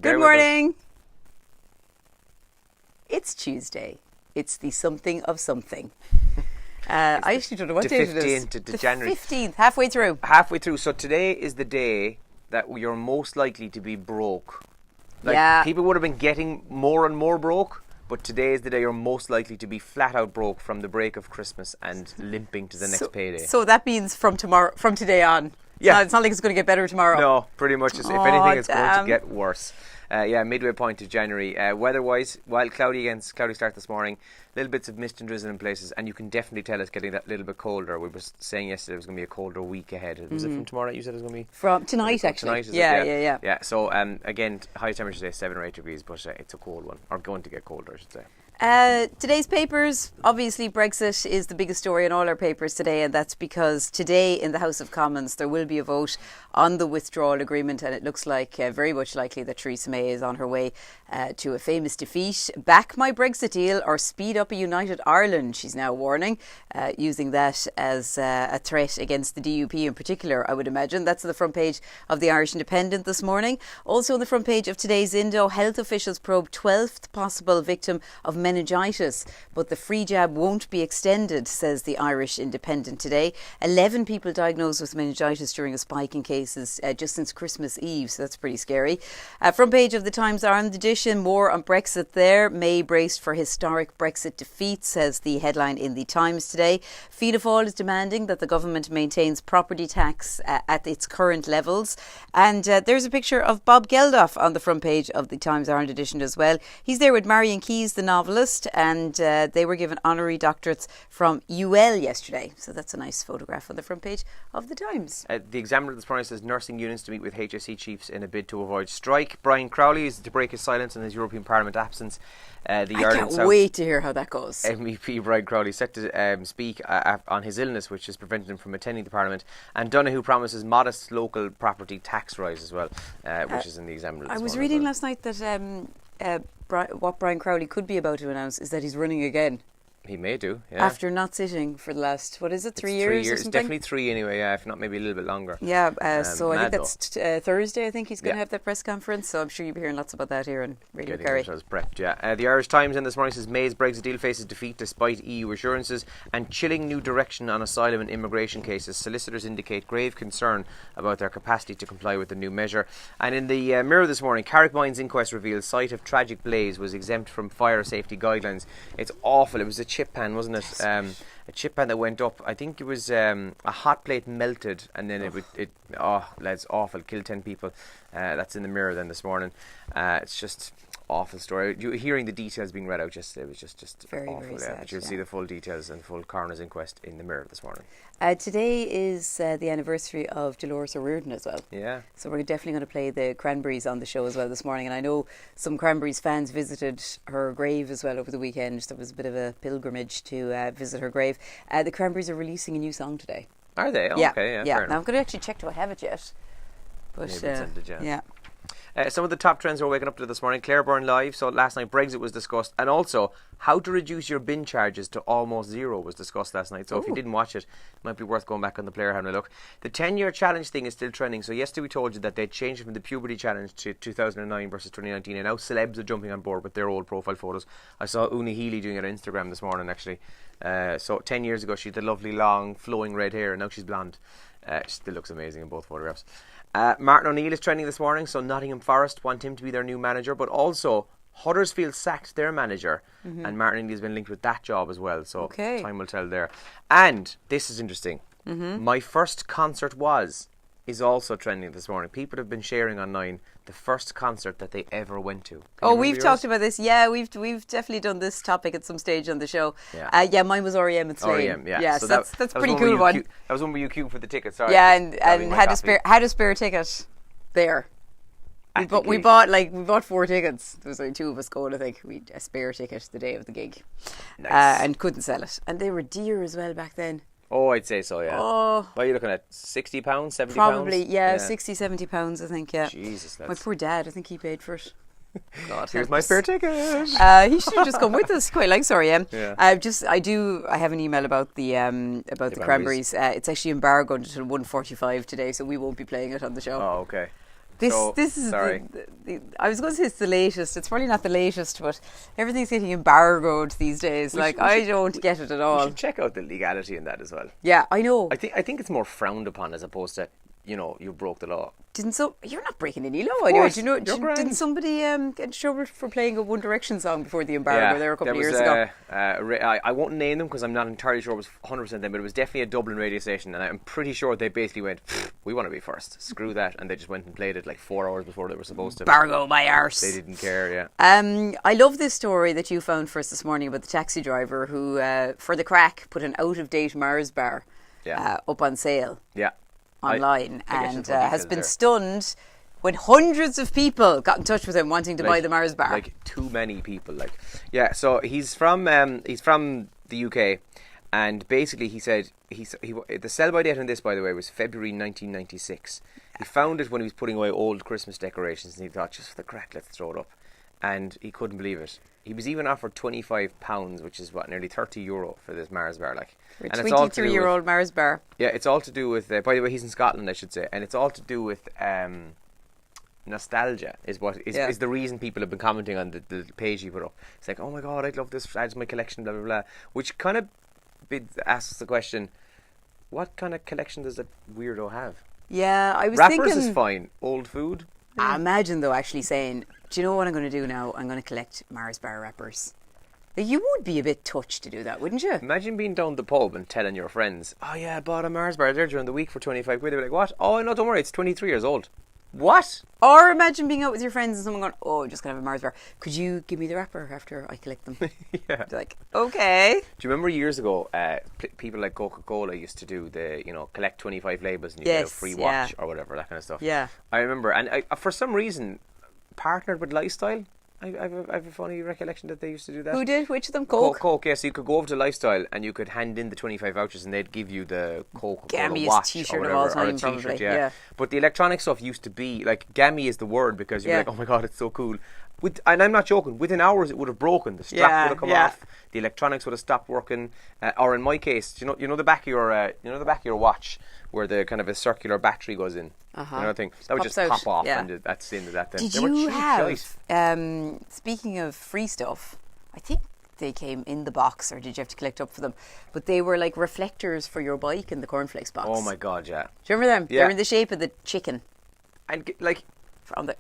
Good morning. It's Tuesday. It's the something of something. I actually don't know what day it is. The January 15th, halfway through. Halfway through. So today is the day that you're most likely to be broke. People would have been getting more and more broke, but today is the day you're most likely to be flat out broke from the break of Christmas and limping to the next payday. So that means from today on. Yeah. It's not like it's going to get better tomorrow. No, pretty much. If anything, it's going to get worse. Midway point of January. Weather-wise, cloudy start this morning. Little bits of mist and drizzle in places, and you can definitely tell it's getting that little bit colder. We were saying yesterday it was going to be a colder week ahead. Was it from tomorrow? You said it was going to be from tonight, actually. Tonight, yeah. So again, high temperature today, 7 or 8 degrees, but it's a cold one, or going to get colder, I should say. Today's papers, obviously Brexit is the biggest story in all our papers today, and that's because today in the House of Commons there will be a vote on the withdrawal agreement, and it looks like very much likely that Theresa May is on her way to a famous defeat. Back my Brexit deal or speed up a united Ireland, she's now warning, using that as a threat against the DUP in particular, I would imagine. That's on the front page of the Irish Independent this morning. Also on the front page of today's Indo, health officials probe 12th possible victim of meningitis, but the free jab won't be extended, says the Irish Independent today. 11 people diagnosed with meningitis during a spike in cases just since Christmas Eve, so that's pretty scary. Front page of the Times Ireland edition, more on Brexit there. May braced for historic Brexit defeat, says the headline in the Times today. Fianna Fáil is demanding that the government maintains property tax at its current levels. And there's a picture of Bob Geldof on the front page of the Times Ireland edition as well. He's there with Marion Keyes, the novelist, and they were given honorary doctorates from UL yesterday. So that's a nice photograph on the front page of the Times. The Examiner this morning says nursing unions to meet with HSE chiefs in a bid to avoid strike. Brian Crowley is to break his silence in his European Parliament absence. I can't wait to hear how that goes. MEP Brian Crowley set to speak on his illness, which has prevented him from attending the Parliament. And Donoghue promises modest local property tax rise as well, which is in the Examiner this morning. I was reading last night that what Brian Crowley could be about to announce is that he's running again. He may do, yeah. After not sitting for the last, 3 years? 3 years, or something? definitely 3 anyway, yeah, if not maybe a little bit longer. Yeah, so I think that's Thursday, I think he's going to have that press conference, so I'm sure you'll be hearing lots about that here on Radio Kerry. Prepped, yeah. The Irish Times in this morning says May's Brexit deal faces defeat despite EU assurances, and chilling new direction on asylum and immigration cases. Solicitors indicate grave concern about their capacity to comply with the new measure. And in the Mirror this morning, Carrick Mines inquest reveals site of tragic blaze was exempt from fire safety guidelines. It's awful. It was a chip pan, wasn't it? A chip pan that went up. I think it was a hot plate melted, and then that's awful. Killed 10 people. That's in the Mirror then this morning. It's just awful story. Hearing the details being read out yesterday was just very, awful. very sad, But you'll see the full details and full coroner's inquest in the Mirror this morning. Today is the anniversary of Dolores O'Riordan as well. Yeah. So we're definitely going to play the Cranberries on the show as well this morning. And I know some Cranberries fans visited her grave as well over the weekend. There was a bit of a pilgrimage to visit her grave. The Cranberries are releasing a new song today. Are they? Oh, yeah. Okay, yeah. Yeah. Now I'm going to actually check, do I have it yet? But yeah. Some of the top trends we're waking up to this morning. Claire Byrne Live. So last night Brexit was discussed, and also how to reduce your bin charges to almost zero was discussed last night. So if you didn't watch it, it might be worth going back on the player having a look. The 10-year challenge thing is still trending. So yesterday we told you that they'd changed it from the puberty challenge to 2009 versus 2019, and now celebs are jumping on board with their old profile photos. I saw Una Healy doing it on Instagram this morning actually. So 10 years ago she had the lovely long flowing red hair, and now she's blonde. She still looks amazing in both photographs. Martin O'Neill is trending this morning, so Nottingham Forest want him to be their new manager, but also Huddersfield sacked their manager, and Martin O'Neill has been linked with that job as well, so time will tell there. And this is interesting. My first concert is also trending this morning. People have been sharing online the first concert that they ever went to. We've talked about this. Yeah, we've definitely done this topic at some stage on the show. Yeah, mine was REM at Slane. REM, yeah. Yeah, so that's a pretty cool one. That was one where you queued for the tickets. Sorry, yeah, and had a spare ticket there. We bought 4 tickets. There was only 2 of us going, I think. We had a spare ticket the day of the gig. Nice. And couldn't sell it. And they were dear as well back then. Oh, I'd say so, yeah. Oh. What are you looking at? £60, £70? Probably, yeah, £60, £70, I think, yeah. Jesus, my poor dad, I think he paid for it. God, here's my spare ticket. He should have just come with us. Quite likes REM. Yeah. I have an email about the Cranberries. It's actually embargoed until 1:45 today, so we won't be playing it on the show. Oh, okay. This is sorry. I was going to say it's the latest. It's probably not the latest, but everything's getting embargoed these days. I don't get it at We all. should check out the legality in that as well. Yeah, I know. I think it's more frowned upon as opposed to, you broke the law. You're not breaking any law anyway. course, Do you know? you're grand. Didn't somebody get in trouble for playing a One Direction song before the embargo there a couple of years ago? I won't name them because I'm not entirely sure it was 100% them, but it was definitely a Dublin radio station, and I'm pretty sure they basically went, we want to be first, screw that, and they just went and played it like 4 hours before they were supposed to. Embargo my arse. They didn't care, yeah. I love this story that you found for us this morning about the taxi driver who, for the crack, put an out-of-date Mars bar up on sale. Yeah. Online I and guess has been stunned when hundreds of people got in touch with him wanting to buy the Mars bar. Like too many people. So he's from the UK, and basically he said the sell-by date on this, by the way, was February 1996. He found it when he was putting away old Christmas decorations, and he thought, just for the crack, let's throw it up. And he couldn't believe it. He was even offered £25, which is nearly €30 for this Mars bar, like. For a 23-year-old Mars bar. Yeah, it's all to do with. By the way, he's in Scotland, I should say, and it's all to do with nostalgia. Is the reason people have been commenting on the page he put up. It's like, oh my god, I'd love this. Adds my collection, blah blah blah. Which kind of asks the question, what kind of collection does that weirdo have? Yeah, I was Rappers thinking. is fine. Old food. I imagine though, actually saying, do you know what I'm going to do now? I'm going to collect Mars bar wrappers. You would be a bit touched to do that, wouldn't you? Imagine being down the pub and telling your friends, oh yeah, I bought a Mars bar there during the week for 25 quid. They'd be like, what? Oh no, don't worry, it's 23 years old. What? Or imagine being out with your friends and someone going, oh, I'm just going to have a Mars bar. Could you give me the wrapper after I collect them? Yeah. Like, okay. Do you remember years ago, people like Coca-Cola used to do the, collect 25 labels and you get a free watch or whatever, that kind of stuff. Yeah. I remember, and I, for some reason, partnered with Lifestyle. I have a funny recollection that they used to do that. Who did? Which of them? Coke? Coke, yeah. So you could go over to Lifestyle and you could hand in the 25 vouchers and they'd give you the Coca-Cola Gammiest watch t-shirt or of all whatever, time, or a t-shirt, probably. yeah. But the electronic stuff used to be, like, gammy is the word because you're like, oh my god, it's so cool. And I'm not joking, within hours it would have broken. The strap would have come off. The electronics would have stopped working. Or in my case, you know the back of your watch where the kind of a circular battery goes in. You know the thing that would just pop off, and that's the end of that. Then Did you have? Speaking of free stuff, I think they came in the box, or did you have to collect up for them? But they were like reflectors for your bike in the cornflakes box. Oh my god, yeah. Do you remember them? Yeah. They're in the shape of the chicken. And like, Am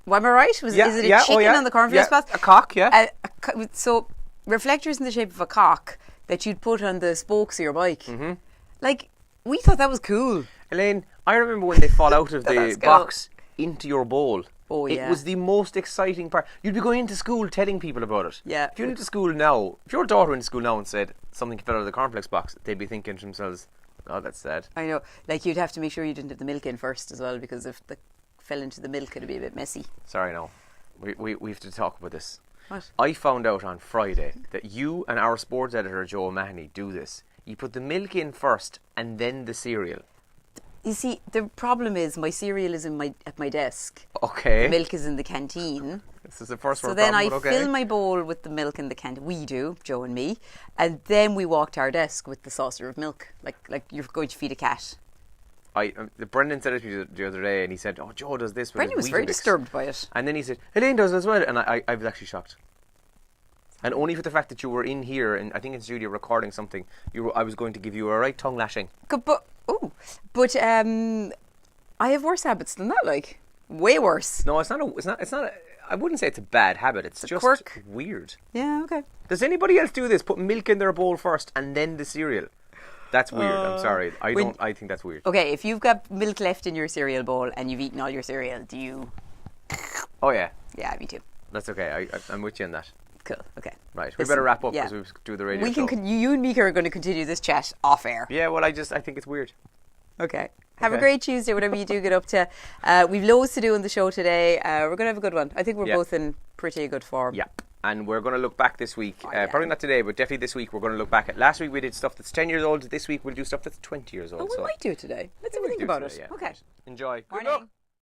I right? Is it a chicken on the cornflakes box? A cock, yeah. So reflectors in the shape of a cock that you'd put on the spokes of your bike. Mm-hmm. Like, we thought that was cool. Elaine, I remember when they fall out of the box into your bowl. Oh, yeah. It was the most exciting part. You'd be going into school telling people about it. Yeah. If you went into school now, if your daughter went to school now and said something fell out of the cornflakes box, they'd be thinking to themselves, oh, that's sad. I know. Like, you'd have to make sure you didn't have the milk in first as well, because if the fell into the milk, it'd be a bit messy. Sorry, no. We have to talk about this. What? I found out on Friday that you and our sports editor, Joe Mahoney, do this. You put the milk in first and then the cereal. You see, the problem is my cereal is at my desk. Okay. The milk is in the canteen. This is the first one. So then I fill my bowl with the milk in the canteen. We do, Joe and me. And then we walk to our desk with the saucer of milk. Like you're going to feed a cat. Brendan said it to me the other day, and he said, "Oh, Joe does this." Brendan was very disturbed by it, and then he said, "Elaine does it as well," and I was actually shocked, and only for the fact that you were in here, and I think in studio recording something. I was going to give you a right tongue lashing. But I have worse habits than that. Like, way worse. No, it's not. I wouldn't say it's a bad habit. It's just quirk. Weird. Yeah. Okay. Does anybody else do this? Put milk in their bowl first and then the cereal. That's weird. I'm sorry. I think that's weird. Okay, if you've got milk left in your cereal bowl and you've eaten all your cereal, do you? Oh yeah. Yeah, me too. That's okay. I'm with you on that. Cool. Okay. Right. We better wrap up because we do the radio show. You and Mika are going to continue this chat off air. Yeah. Well, I think it's weird. Okay. Have a great Tuesday, whatever you do get up to. We've loads to do on the show today. We're going to have a good one. I think we're both in pretty good form. Yeah. And we're going to look back this week. Probably not today, but definitely this week we're going to look back at last week we did stuff that's 10 years old. This week we'll do stuff that's 20 years old. Oh, we might do it today. Let's have a think about it. Yeah. Okay. Enjoy. Morning.